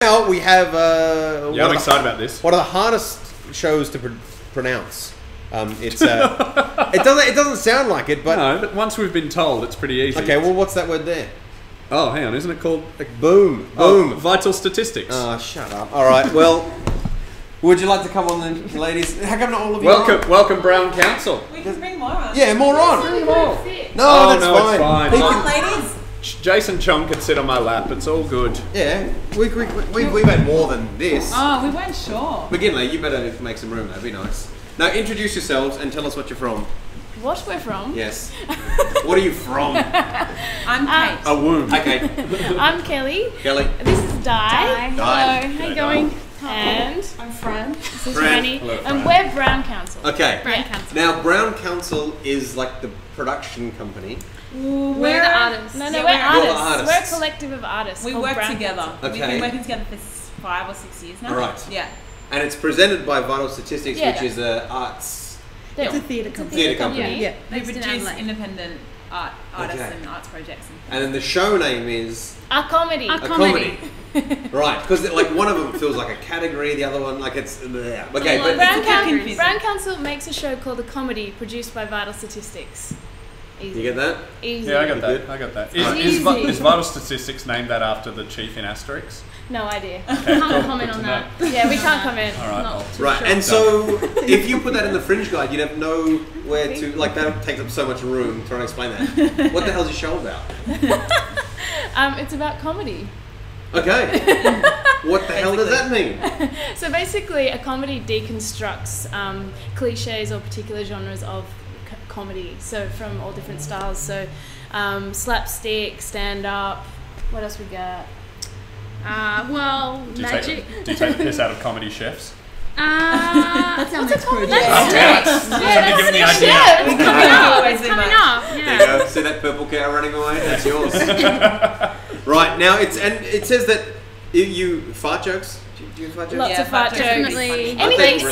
Now we have. Yeah, I'm excited about this. One of the hardest shows to pronounce. It's it doesn't sound like it, but no. But once we've been told, it's pretty easy. Okay, well, what's that word there? Oh, hang on, isn't it called boom? Oh, Boom. vital statistics. Oh, shut up. All right. Well, would you like to come on, then, ladies? How come not all of you? Welcome, Brown Council. We can bring more on. Yeah, more on. Really No, Oh, that's no, fine. it's fine. He Come on, can- ladies. Jason Chong could sit on my lap. It's all good. Yeah, we've had more than this. Oh, we weren't sure. McGinley, you better make some room. That'd be nice. Now, introduce yourselves and tell us what you're from. What we're from? Yes. What are you from? I'm Kate. A womb. Okay. I'm Kelly. Kelly. This is Di. Di. Hello, how you Di. going? And I'm Fran. this is Fran. Franny. Hello, And Fran. we're Brown Council. Okay. Brown Council. Now, Brown Council is like the production company. We're the artists. No, Yeah, we're we're artists. artists. We're a collective of artists. We called work Brown together. Council. We've Okay. been working together for 5 or 6 years now. All right. Yeah. And it's presented by Vital Statistics, Yeah. which is a arts... It's a theatre company. Theatre company. Yeah. They Based in produce Adelaide. independent artists Okay. and arts projects. And then the show name is... A comedy. A A comedy. Right, because like one of them feels like a category, the other one like it's... Okay, but... Brown, confusing. Brown Council makes a show called A Comedy produced by Vital Statistics. Easy. You get that? Easy. Yeah, I got Good. that. I got that. Right. Is Easy. Vital Statistics named that after the chief in Asterix? No idea. Can't cool. comment Good on to that. Yeah, we can't comment. All right, Not well. too Right, sure. and so if you put that in the Fringe Guide, you'd have nowhere to... Like, that takes up so much room trying to explain that. What the hell's your show about? It's about comedy. Okay. What the hell does that mean? So basically, a comedy deconstructs cliches or particular genres of comedy. So from all different styles. So slapstick, stand-up. What else we got? Well, Do you magic. take the piss out of comedy chefs? That's our next project. Oh, damn it. Somebody give me the idea. Yeah, We Coming coming up. always It's in coming that. up. There you Yeah. go. See that purple cow running away? That's yours. Right, now it says that you fart jokes? Do you fart jokes? Lots Yeah, of fart fart jokes. jokes. Definitely. Anything- So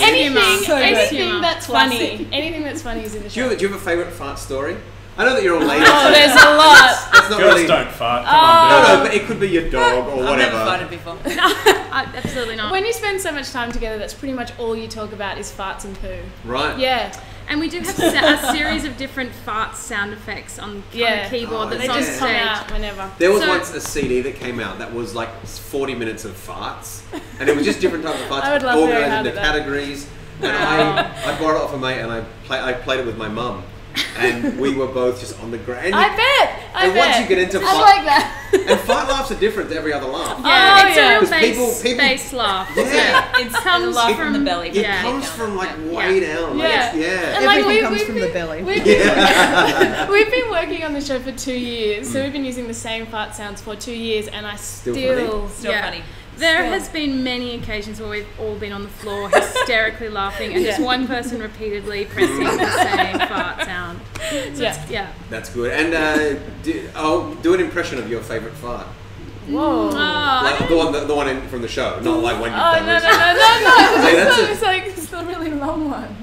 good. Anything that's funny. Classic. Anything that's funny is in the Do show. you have a favourite fart story? I know that you're all ladies. Oh, there's a lot. That's not Girls really... don't fart. Come No, on, no, but it could be your dog or I've never whatever. farted before. Absolutely not. When you spend so much time together, that's pretty much all you talk about is farts and poo. Right. Yeah. And we do have a series of different fart sound effects on Yeah. the keyboard Oh, that's They on just come stage. out whenever. There was So- once a CD that came out that was like 40 minutes of farts, and it was just different types of farts I would laugh very organized hard into at that. categories. And Wow. I borrowed it off a mate, and I played it with my mum, and we were both just on the ground. I bet. I And bet. once you get into I fart- like that. And fart laughs are different to every other laugh. Yeah, Oh, it's yeah. a real 'Cause bass, people- bass laugh. Yeah. It's Comes a laugh from the from- belly. It Yeah. comes from like Yeah. way down. Like, Yeah. yeah. And like Everything comes we've from been, the belly. We've been, we've been working on the show for 2 years, so we've been using the same fart sounds for 2 years, and I Still still, Still Yeah. funny. There Still. has been many occasions where we've all been on the floor hysterically laughing and just Yeah. one person repeatedly pressing the same fart sound. So Yeah. yeah. That's good. And do an impression of your favourite fart. Whoa. Like the one from the show, not like when you've Oh done no no this. no Hey, that's It's like it's the really long one.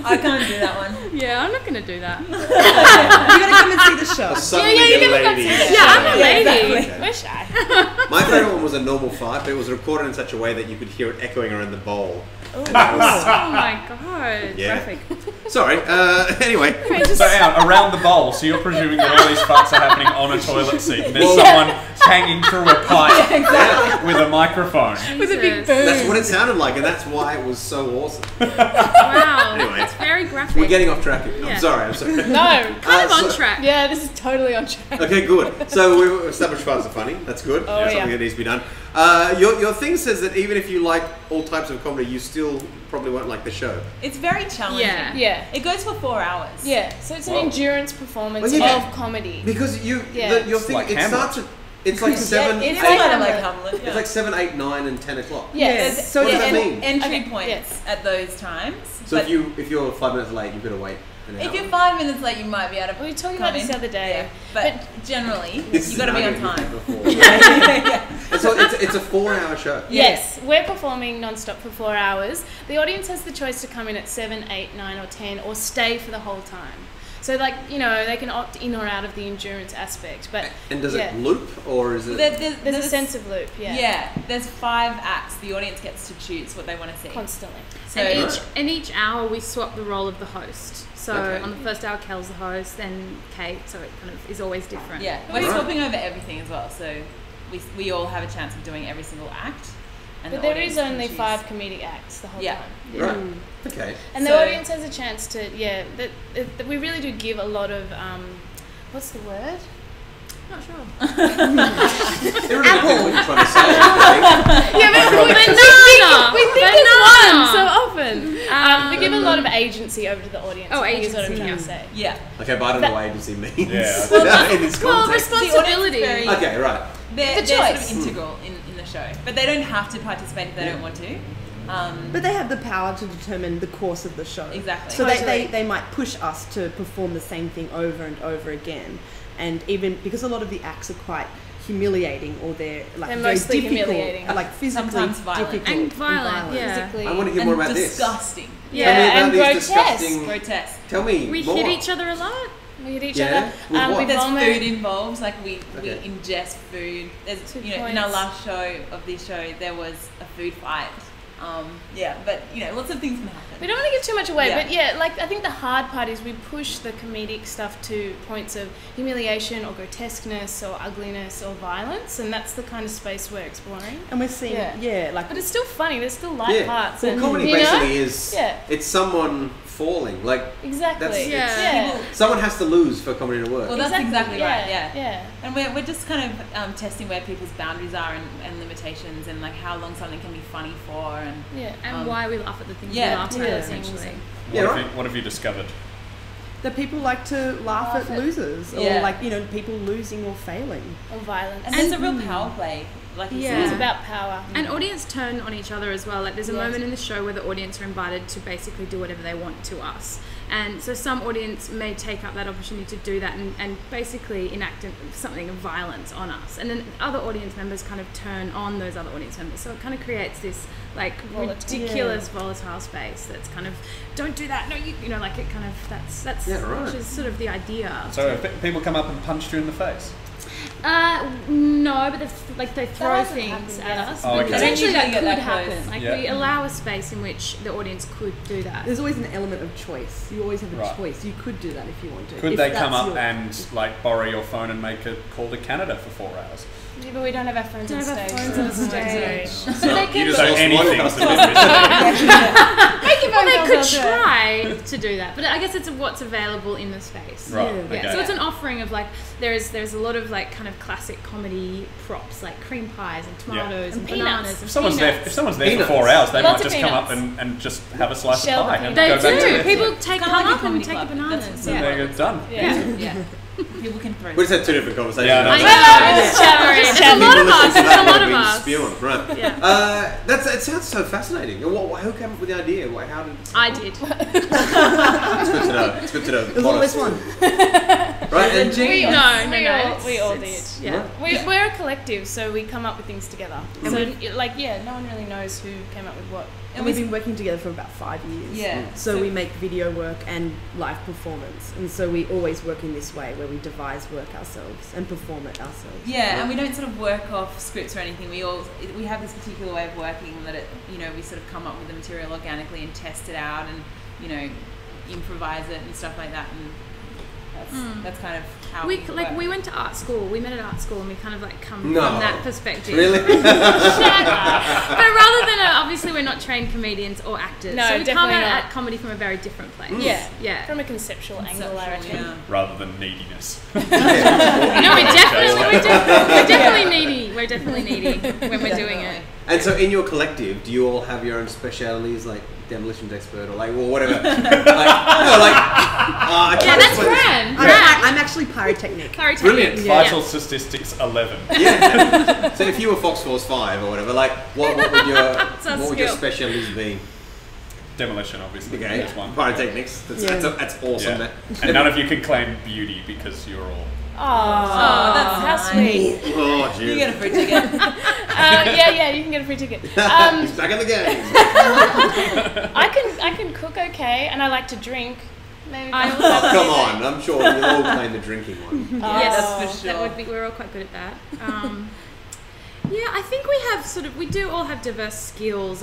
I can't do that one. Yeah, I'm not going to do that. You gotta come and see the show. Suddenly Yeah, you a gotta come lady. see it. Yeah, I'm a lady. exactly. We're shy. My favourite one was a normal fart, but it was recorded in such a way that you could hear it echoing around the bowl. Oh my god. Yeah. Graphic. Sorry. Anyway. So around the bowl, so you're presuming that all these farts are happening on a toilet seat and there's someone hanging through a pipe with a microphone. With a big Jesus. boom. That's what it sounded like, and that's why it was so awesome. Wow. Anyway. It's very graphic. We're getting off track. I'm Yeah. sorry. I'm sorry. No. kind of on so- track. Yeah, this is totally on track. Okay, good. So we've established farts are funny. That's good. Oh, Something yeah. that needs to be done. Your thing says that even if you like all types of comedy, you still probably won't like the show. It's very challenging. Yeah. Yeah. It goes for 4 hours. Yeah, so it's an Whoa. endurance performance Well, yeah. of comedy. Because your It's thing, like it Hamlet. starts at, it's like 7, it's 8, like kind of like Hamlet. Hamlet. it's like 7, 8, 9 and 10 o'clock. Yes. There's So what does that en- mean? entry Okay, points yes. at those times. So but if you're 5 minutes late, you've got to wait an hour. if you're 5 minutes late, you might be able to. We were talking come about this in. the other day. Yeah. But generally, This you is got to be on an argument time. before. Yeah. And so it's a 4-hour show. Yes, we're performing non-stop for 4 hours. The audience has the choice to come in at 7, 8, 9 or 10 or stay for the whole time. So like, you know, they can opt in or out of the endurance aspect. But And does yeah. it loop, or is it? There's a sense of loop, Yeah, there's 5 acts. The audience gets to choose what they want to see. constantly. So And each hour we swap the role of the host. So Okay. on the first hour, Kel's the host, then Kate. So it kind of is always different. yeah, we're swapping over everything as well. So we all have a chance of doing every single act. And But the there audience is can only choose. 5 comedic acts the whole Yeah. time. Right. Okay. And the So- audience has a chance to, that we really do give a lot of, what's the word? Not sure. They really know what you're trying to say. Okay? Yeah, but Banana! we think there's one so often. We give a lot of agency over to the audience. Oh, I think is what I'm agency. trying to say. Yeah. Okay, but I don't know what agency means. Yeah. In this Well, context. responsibility. The audience is Okay, right. They're The sort of choice. integral in the show, but they don't have to participate if they don't want to. But they have the power to determine the course of the show. Exactly. So Totally. they might push us to perform the same thing over and over again. And even because a lot of the acts are quite humiliating, or they're like They're very mostly difficult, humiliating. like physically Sometimes violent. difficult And violent, yeah. Physically. I want to hear and more about this. disgusting. Yeah, Tell me about and these grotesque. disgusting. Grotesque. Tell me We more. hit each other a lot. We hit each Yeah? other. With what? We There's vomit. food involved, like we Okay. ingest food. There's 2 in our points. last show of this show there was a food fight. But lots of things can happen. We don't want to give too much away, Yeah. but yeah, like I think the hard part is we push the comedic stuff to points of humiliation or grotesqueness or ugliness or violence, and that's the kind of space we're exploring. And we're seeing, like But it's still funny. There's still light parts. Well, and, comedy you know? basically is Yeah. it's someone falling. Like Exactly. That's- Yeah. People- someone has to lose for comedy to work. Well, that's exactly right. Yeah. Yeah. And we're just kind of testing where people's boundaries are and limitations, and like how long something can be funny for, and Yeah. And why we laugh at the things yeah, we laugh yeah. at, essentially. Yeah, right. What have you discovered? that people like to laugh at losers, Yeah. or like people losing or failing. Or violence. and there's a real power play. Like you Yeah. said. It's about power. And audience turn on each other as well. Like there's a Yes. moment in the show where the audience are invited to basically do whatever they want to us. And so some audience may take up that opportunity to do that and basically enact something of violence on us. And then other audience members kind of turn on those other audience members. So it kind of creates this like ridiculous volatile space that's kind of, don't do that, no, you know, like it kind of, that's Yeah, right. which is sort of the idea. So if people come up and punched you in the face. No, but they throw hasn't things happened at yet. us. Oh, okay. Essentially, that Usually could get that happen. close. Like Yeah. we allow a space in which the audience could do that. There's always an element of choice. You always have a Right. choice. You could do that if you want to. Could If they that's come up your- and like borrow your phone and make a call to Canada for 4 hours? Yeah, but we don't have our phones on Don't have our stage. phones so on it's not stage. great. So they can- you just So lost one anything's a customer. bit risky. Well, they could try to do that, but I guess it's what's available in the space. Right. Yeah. Okay. So it's an offering of like there's a lot of like kind of classic comedy props like cream pies and tomatoes and peanuts. bananas and If someone's there, peanuts. if somene's there Peanuts. for 4 hours, they Lots might of just come up peanuts. and just have a slice Shell of pie the and They go back to do. their People It's take kinda come like a up and comedy take the club. bananas. That's- Yeah. There you go, done. Yeah. People can throw. We just had 2 different conversations. Yeah, I know. I Yeah. know, it's chattering. It's a lot of People us. listening to It's that a would lot have of been us. spewing, right? Yeah. It sounds so fascinating. Who came up with the idea? How did? I did. It's good to know. It's good to know. There's always one. Right? And We No, all, no, we no, all, it's- we all did. it's- Yeah. We're a collective, so we come up with things together. And So, we've- no one really knows who came up with what. And we've been working together for about 5 years. Yeah. So we make video work and live performance. And so we always work in this way where we devise work ourselves and perform it ourselves. Yeah, and we don't sort of work off scripts or anything. We have this particular way of working that we sort of come up with the material organically and test it out and improvise it and stuff like that. And that's kind of how We work. we went to art school. We met at art school, and we kind of like come No. from that perspective. Really? Shut up. But rather than obviously we're not trained comedians or actors, No, so we come definitely at not. comedy from a very different place. Yeah. Yeah. From a conceptual angle, I reckon. Yeah. Rather than neediness. No, we're definitely needy. We're definitely needy when we're doing it. And so, in your collective, do you all have your own specialities, like demolitions expert or whatever? I Yeah, can't that's explain this. Fran. I'm actually pyrotechnic. Brilliant. Vital statistics 11. Yeah. So if you were Fox Force 5 or whatever, what would your skill. specialties be? Demolition, obviously. Okay. That's one. Pyrotechnics. That's awesome. Yeah. That. And none of you can claim beauty because you're all. Oh, that's how nice. sweet. Oh, You jeez. get a free ticket. Yeah, you can get a free ticket. He's back in the game. I can cook okay, and I like to drink. Maybe. I that also- was- Come on, I'm sure you're all playing the drinking one. Yes, that's for that sure. would be. We're all quite good at that. Yeah, I think we do all have diverse skills.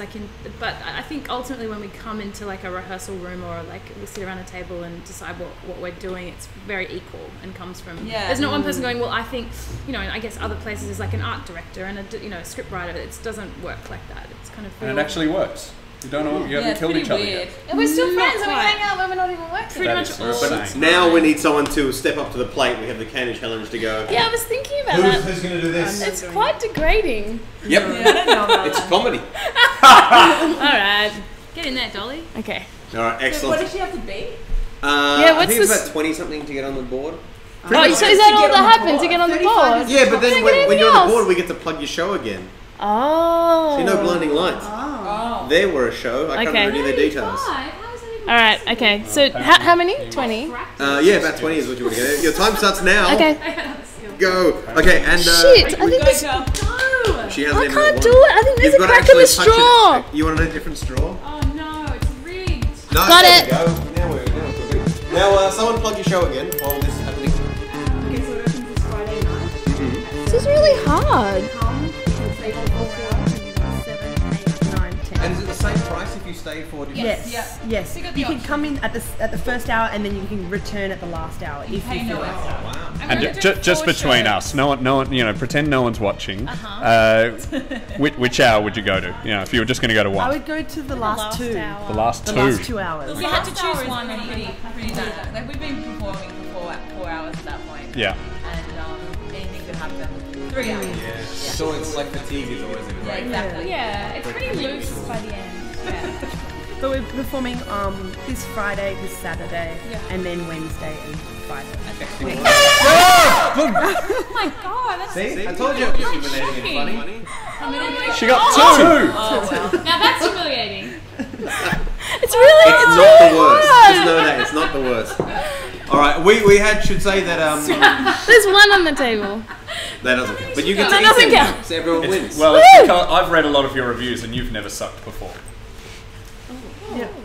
But I think ultimately when we come into like a rehearsal room or like we sit around a table and decide what we're doing, it's very equal and comes from. Yeah. There's not one person going, well, I think, I guess other places there's like an art director and a script writer. It doesn't work like that. It's kind of. And it actually works. You don't know. You haven't it's killed pretty each other weird. yet. Yeah, we're still Not friends and we quite. hang out when we're not even working. Pretty That much is all insane. the time. Now we need someone to step up to the plate. We have the candy challenge to go. Yeah, I was thinking about that. Who's going to do this? It's quite degrading. Yep. Yeah, I don't know about It's that. comedy. Alright. Get in there, Dolly. Okay. All right, So what excellent. does she have to be? I what's think it's this- about 20 something to get on the board. Oh, so is that all that happens to get on the 35 board? is- Yeah, but then Can I when get you're anything on the else? board, we get to plug your show again. Oh. So you know Blinding Lights. Oh. They were a show. I can't Okay. remember any of the details. How is that even Alright, possible? okay. So how many? 20? Yeah, about 20 is what you want to get. Your time starts now. Okay. Go. Okay, and Shit, I think Go, this... girl. she hasn't I even can't got do one. it. I think there's You've a got to crack in the actually touch straw. it. You want a different straw? Oh no, it's rigged. No, Got there it. we go. Now we're cooking. Now, someone plug your show again while this is happening. Okay, so it opens this Friday night. This is really hard. Come, you'll stay for 4 hours, and you got 7, 8, 9, 10. And is it the same price if you stay for different? Yes, Yeah. yes. So you got You the can come in at the first hour, and then you can return at the last hour if you pay feel no like extra. Wow. And just between us, no one, pretend no one's watching. Which hour would you go to? If you were just going to go to I one, would go to the last two. hour. the last The two. last 2 hours. We had to choose one and pretty done. Like we've been performing for 4 hours at that point. Yeah. And anything could happen. 3 hours. Yeah. So it's like fatigue is always a good Yeah, way. exactly. Yeah, it's pretty loose by the end. Yeah. But we're performing this Friday, this Saturday, and then Wednesday and Friday. Oh my god, that's See? I told you it was humiliating and funny. She got two. now that's humiliating. It's really It's not the worst. Just know that it's not the worst. All right, we should say that There's one on the table. that doesn't count. But you get to That eat doesn't them, count. so everyone wins. Well, it's because I've read a lot of your reviews and you've never sucked before.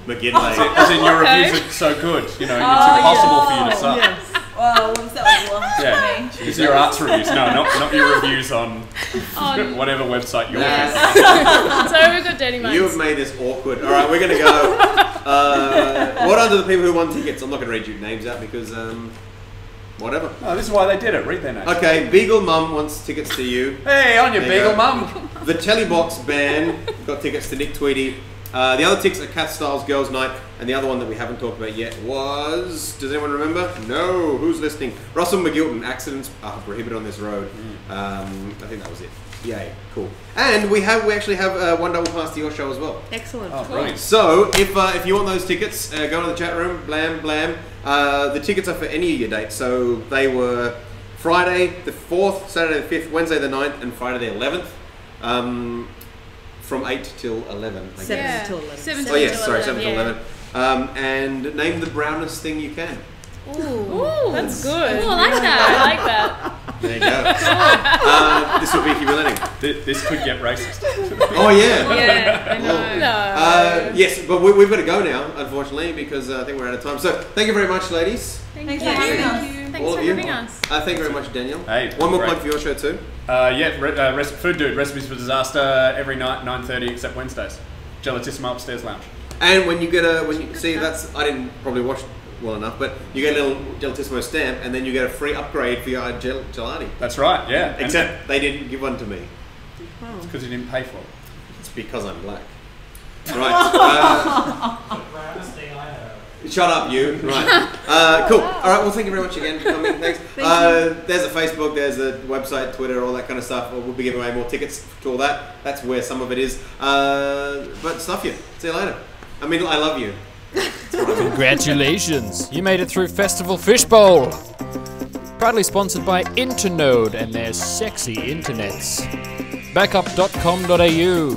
McGinley. As in your reviews are so good, it's impossible for you to suck. Well, that was lost Yeah. for me. It's your arts reviews. No, not your reviews on whatever website you're on. So we've got dirty minds. You have made this awkward. All right, we're going to go. What are the people who won tickets? I'm not going to read your names out because, whatever. Oh, this is why they did it. Read their names. Okay, Beagle Mum wants tickets to you. Hey, on your There you beagle, go. mum. The Telebox Band got tickets to Nick Tweedy. The other tickets are Kath Styles Girls Night, and the other one that we haven't talked about yet was... Does anyone remember? No. Who's listening? Russell McGilton, Accidents Are Prohibited on This Road. I think that was it. Yay, cool. And we actually have one double pass to your show as well. Excellent. Oh, brilliant. So if you want those tickets, go to the chat room. Blam blam. The tickets are for any of your dates. So they were Friday the 4th, Saturday the 5th, Wednesday the 9th, and Friday the 11th. From 8 till 11. I guess. 7 till 11. 7 Oh yes, till sorry, 11, 7 till 11. And name the brownest thing you can. Ooh, that's good. Ooh, I like I that. like that. There you go. This will be humiliating. This could get racist. Oh yeah. Yeah, I know. No. Yes, but we've got to go now, unfortunately, because I think we're out of time. So thank you very much, ladies. Thanks for having us. Thanks All for of you. having us. Thank you very much, Daniel. Hey, One more great. plug for your show too. Food Dude, Recipes for Disaster every night, 9:30 except Wednesdays. Gelatissimo upstairs lounge. And when you see that's I didn't probably watch well enough, but you get a little Gelatissimo stamp, and then you get a free upgrade for your gelati. That's right, yeah. Except they didn't give one to me. it's because you didn't pay for it. It's because I'm black. Right. Shut up, you. Right. Cool. All right. Well, thank you very much again for coming. Thanks. There's a Facebook. There's a website, Twitter, all that kind of stuff. We'll be giving away more tickets to all that. That's where some of it is. But stuff you. See you later. I mean, I love you. Congratulations, you made it through Festival Fishbowl. Proudly sponsored by Internode and their sexy internets. Backup.com.au.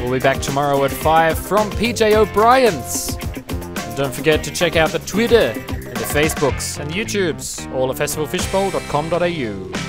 We'll be back tomorrow at 5 from PJ O'Brien's. And don't forget to check out the Twitter and the Facebooks and the YouTubes, all at festivalfishbowl.com.au.